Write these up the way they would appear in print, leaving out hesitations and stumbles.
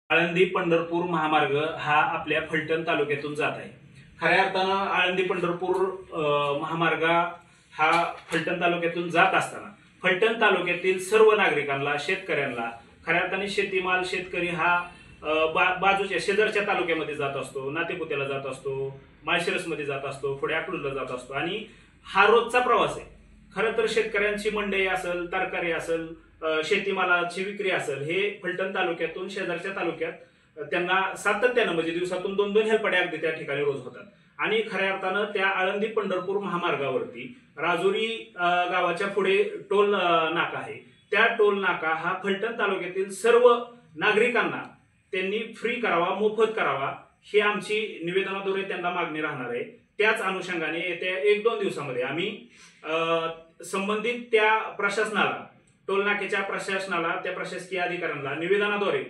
आळंदी पंढरपूर महामार्ग हा आपल्या फलटण तालुक्यातून जात आहे। खऱ्या अर्थानं आळंदी पंढरपूर महामार्ग हा फलटण तालुक्यातून जात असताना फलटण तालुक्यातील सर्व नागरिकांना, शेतकऱ्यांना खऱ्या अर्थाने शेतीमाल शेतकरी हा बाजूच्या शेजारच्या तालुक्यामध्ये जात असतो, नातेपुत्याला जात असतो, माळशिरसमध्ये जात असतो, पुढे अकलूजला जात असतो आणि हा रोजचा प्रवास आहे। खरं तर शेतकऱ्यांची मंडई असेल, तरकारी असेल, शेतीमालाची विक्री असेल, हे फलटण तालुक्यातून शेजारच्या तालुक्यात त्यांना सातत्यानं म्हणजे दिवसातून 2-2 हेलपाटे अगदी त्या ठिकाणी रोज होतात। आणि खऱ्या अर्थानं त्या आळंदी पंढरपूर महामार्गावरती राजुरी गावाच्या पुढे टोल नाका आहे। त्या टोल नाका हा फलटण तालुक्यातील सर्व नागरिकांना त्यांनी फ्री करावा, मोफत करावा, ही आमची निवेदनाद्वारे त्यांना मागणी राहणार आहे। त्याच अनुषंगाने येत्या 1-2 दिवसामध्ये आम्ही संबंधित त्या प्रशासनाला, टोलनाक्याच्या प्रशासनाला, त्या प्रशासकीय अधिकाऱ्यांना निवेदनाद्वारे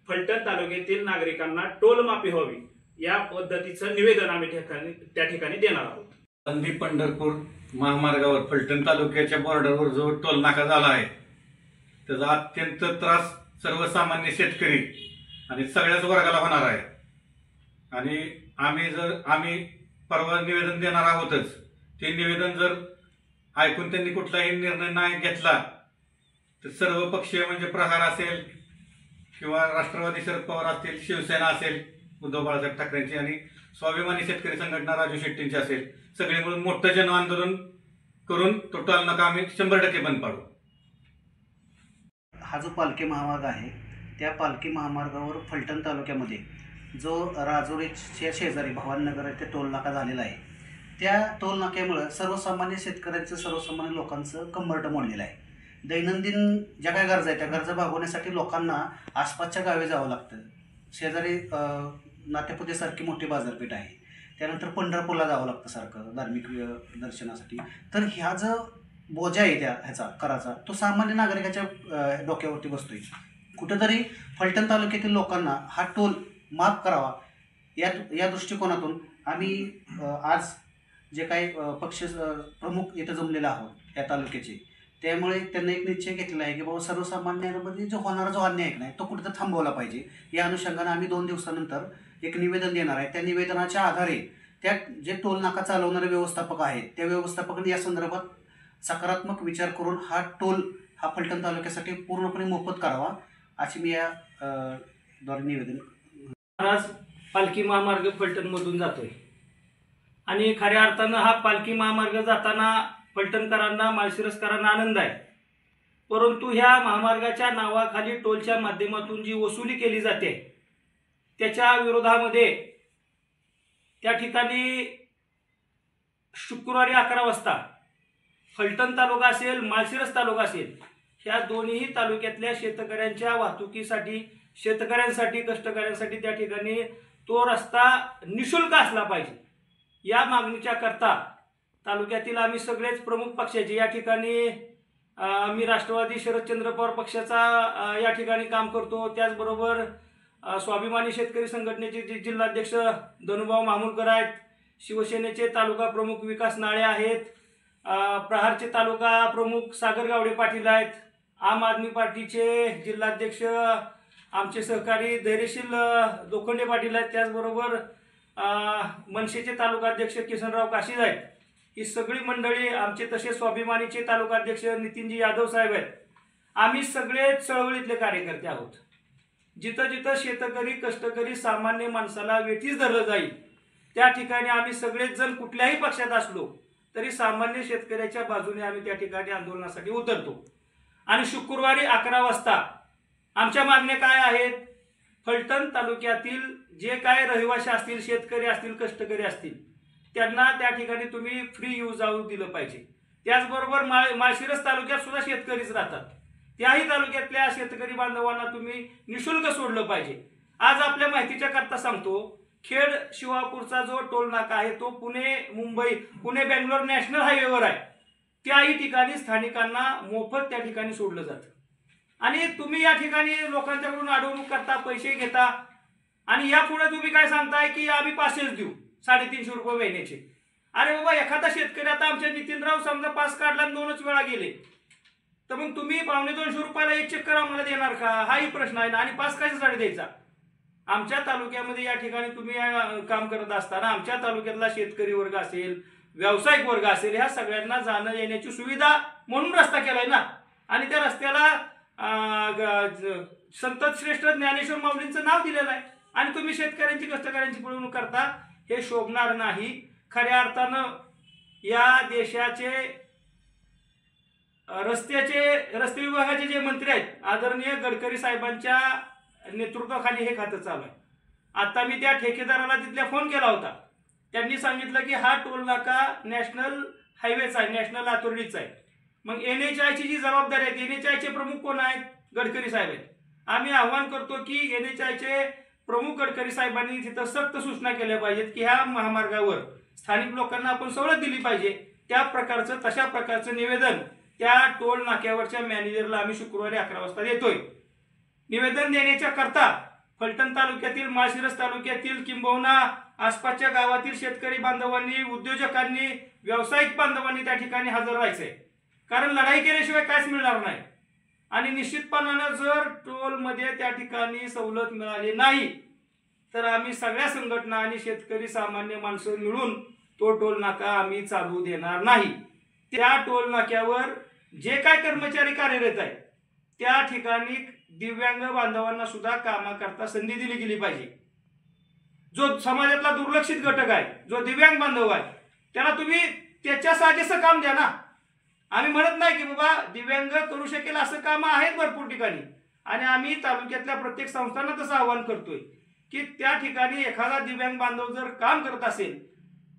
फलटण तालुक्यातील नागरिकांना टोल माफी व्हावी या पद्धतीचं निवेदन आम्ही त्या ठिकाणी देणार आहोत। आळंदी पंढरपूर महामार्गावर फलटण तालुक्याच्या बॉर्डरवर जो टोल नाका झाला आहे त्याचा अत्यंत त्रास सर्वसामान्य शेतकरी आणि सगळ्याच वर्गाला होणार आहे। आणि आम्ही परवा निवेदन देणार आहोतच। ते निवेदन जर ऐकून त्यांनी कुठलाही निर्णय नाही घेतला तर सर्व पक्षीय म्हणजे प्रहार असेल किंवा राष्ट्रवादी शरद पवार असतील, शिवसेना असेल उद्धव बाळासाहेब ठाकरेंची आणि स्वाभिमानी शेतकरी संघटना राजू शेट्टींची असेल, सगळे मिळून मोठं जन आंदोलन करून तो टोल नाका आम्ही 100% बंद पाडू। हा जो पालखी महामार्ग आहे त्या पालखी महामार्गावर फलटण तालुक्यामध्ये जो राजुरीच्या शेजारी भवानीनगर येथे टोल नाका झालेला आहे, त्या टोल नाक्यामुळे सर्वसामान्य शेतकऱ्यांचं, सर्वसामान्य लोकांचं कंबरटं मोडलेलं आहे। दैनंदिन ज्या काय गरजा आहेत त्या गरजा भागवण्यासाठी लोकांना आसपासच्या गावी जावं लागतं। शेजारी नातेपुतेसारखी मोठी बाजारपेठ आहे, त्यानंतर पंढरपूरला जावं लागतं सारखं धार्मिक दर्शनासाठी। तर ह्या जो बोजा आहे ह्याचा कराचा तो सामान्य नागरिकाच्या डोक्यावरती बसतोय। कुठंतरी फलटण तालुक्यातील लोकांना हा टोल माफ करावा या दृष्टिकोनातून आम्ही आज जे काही पक्ष प्रमुख इथं जमलेले आहोत या तालुक्याचे, त्यामुळे त्यांनी एक निश्चय घेतलेला आहे की बाबा सर्वसामान्यांमध्ये जो होणारा जो अन्याय नाही तो कुठेतरी थांबवला पाहिजे। या अनुषंगाने आम्ही 2 दिवसानंतर एक निवेदन देणार आहे। त्या निवेदनाच्या आधारे त्या जे टोल नाका चालवणारे व्यवस्थापक आहेत त्या व्यवस्थापकांनी या संदर्भात सकारात्मक विचार करून हा टोल हा फलटण तालुक्यासाठी पूर्णपणे मोफत करावा अशी मी या द्वारे निवेदन। आज पालखी महामार्ग फलटणमधून जातोय आणि खऱ्या अर्थानं हा पालखी महामार्ग जाताना फलटणकरांना, माळशिरसकरांना आनंद आहे। परंतु ह्या महामार्गाच्या नावाखाली टोलच्या माध्यमातून जी वसुली केली जाते त्याच्या विरोधामध्ये त्या ठिकाणी शुक्रवारी 11 वाजता फलटण तालुका असेल, माळशिरस तालुका असेल, ह्या दोन्ही तालुक्यातल्या शेतकऱ्यांच्या वाहतुकीसाठी, शेतकऱ्यांसाठी, कष्टकऱ्यांसाठी त्या ठिकाणी तो रस्ता निशुल्क असला पाहिजे या मागणीच्या करता तालुक्यातील आम्ही सगळेच प्रमुख पक्षाचे या ठिकाणी मी राष्ट्रवादी शरदचंद्र पवार पक्षाचा या ठिकाणी काम करतो। त्याचबरोबर स्वाभिमानी शेतकरी संघटनेचे जिल्हाध्यक्ष धनुभाऊ मामुलकर आहेत, शिवसेनेचे तालुका प्रमुख विकास नाळे आहेत, प्रहारचे तालुका प्रमुख सागर गावडे पाटील आहेत, आम आदमी पार्टीचे जिल्हाध्यक्ष आमचे सहकारी धैर्यशील लोखंडे पाटील आहेत, त्याचबरोबर मनसेचे तालुकाध्यक्ष किसनराव काशीद आहेत। ही सगळी मंडळी आमचे, तसे स्वाभिमानीचे तालुकाध्यक्ष नितीनजी यादव साहेब आहेत। आम्ही सगळे चळवळीतले कार्यकर्ते आहोत। जिथं जिथं शेतकरी, कष्टकरी, सामान्य माणसाला वेठीस धरलं जाईल त्या ठिकाणी आम्ही सगळेच जण कुठल्याही पक्षात असलो तरी सामान्य शेतकऱ्याच्या बाजूने आम्ही त्या ठिकाणी आंदोलनासाठी उतरतो। आणि शुक्रवारी 11 वाजता आमच्या मागण्या काय आहेत? फलटण तालुक्यातील जे काय रहिवासी असतील, शेतकरी असतील, कष्टकरी असतील, त्यांना त्या ठिकाणी तुम्ही फ्री येऊ जाऊ दिलं पाहिजे। त्याचबरोबर माळशिरस तालुक्यात सुद्धा शेतकरीच राहतात, त्याही तालुक्यातल्या शेतकरी बांधवांना तुम्ही निशुल्क सोडलं पाहिजे। आज आपल्या माहितीच्या करता सांगतो, खेड शिवापूरचा जो टोल नाका आहे तो पुणे मुंबई, पुणे बेंगलोर नॅशनल हायवेवर आहे। त्याही ठिकाणी स्थानिकांना मोफत त्या ठिकाणी सोडलं जातं आणि तुम्ही या ठिकाणी लोकांच्याकडून अडवणूक करता, पैसे घेता आणि यापुढे तुम्ही काय सांगताय की आम्ही पासेस देऊ 350 रुपये महिन्याचे। अरे बाबा, एखादा शेतकरी आता आमच्या नितीनराव समजा पास काढला आणि 2च वेळा गेले तर मग तुम्ही 250 रुपयाला एक चक्कर आम्हाला देणार का? हाही प्रश्न आहे ना। आणि पास कशासाठी द्यायचा? आमच्या तालुक्यामध्ये या ठिकाणी तुम्ही काम करत असताना आमच्या तालुक्यातला शेतकरी वर्ग असेल, व्यावसायिक वर्ग असेल, ह्या सगळ्यांना जाणं येण्याची सुविधा म्हणून रस्ता केलाय ना. आणि त्या रस्त्याला संत श्रेष्ठ ज्ञानेश्वर माऊलींचं नाव दिलेलं आहे. आणि तुम्ही शेतकऱ्यांची, कष्टकऱ्यांची पिळवणूक करता, हे शोभणार नाही. खऱ्या अर्थानं या देशाचे रस्ते विभागाचे जे मंत्री आहेत, आदरणीय गडकरी साहेबांच्या नेतृत्वाखाली हे खातं चालू आहे. आता मी त्या ठेकेदाराला तिथल्या फोन केला होता. त्यांनी सांगितलं की हा टोल नाका नॅशनल हायवेचा आहे, नॅशनल अथॉरिटीचा आहे. मग NHI ची जी जबाबदारी आहे, NHI चे प्रमुख कोण आहेत? गडकरी साहेब आहेत. आम्ही आव्हान करतो की NHI चे प्रमुख गडकरी साहेबांनी तिथं सक्त सूचना केल्या पाहिजेत की ह्या महामार्गावर स्थानिक लोकांना आपण सवलत दिली पाहिजे. तशा प्रकारचं निवेदन त्या टोल नाक्यावरच्या मॅनेजरला आम्ही शुक्रवारी 11 वाजता देतोय. निवेदन देण्याच्या करता फलटण तालुक्यातील, माळशिरस तालुक्यातील किंबहुना आसपासच्या गावातील शेतकरी बांधवांनी, उद्योजकांनी, व्यावसायिक बांधवांनी त्या ठिकाणी हजर राहायचंय. कारण लढाई केल्याशिवाय काहीच मिळणार नाही. आणि निश्चितपणानं जर टोलमध्ये त्या ठिकाणी सवलत मिळाली नाही तर आम्ही सगळ्या संघटना आणि शेतकरी सामान्य माणसं मिळून तो टोल नाका आम्ही चालू देणार नाही. त्या टोल नाक्यावर जे काय कर्मचारी कार्यरत आहेत त्या ठिकाणी दिव्यांग बांधवांना सुद्धा कामाकरता संधी दिली गेली पाहिजे. जो समाजातला दुर्लक्षित घटक आहे, जो दिव्यांग बांधव आहे, त्याला तुम्ही त्याच्या साजेसं काम द्या ना. आम्ही म्हणत नाही की बाबा दिव्यांग करू शकेल असं कामं आहेत भरपूर ठिकाणी. आणि आम्ही तालुक्यातल्या प्रत्येक संस्थांना तसं आवाहन करतोय की त्या ठिकाणी एखादा दिव्यांग बांधव जर काम करत असेल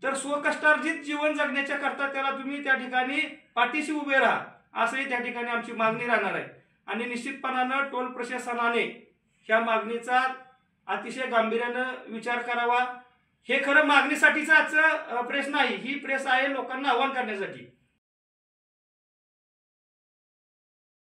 तर स्वकष्टार्जित जीवन जगण्याच्या करता त्याला तुम्ही त्या ठिकाणी पाठीशी उभे राहा, असंही त्या ठिकाणी आमची मागणी राहणार आहे. आणि निश्चितपणानं टोल प्रशासनाने ह्या मागणीचा अतिशय गांभीर्यानं विचार करावा. हे खरं मागणीसाठीच प्रेस नाही, ही प्रेस आहे लोकांना आवाहन करण्यासाठी.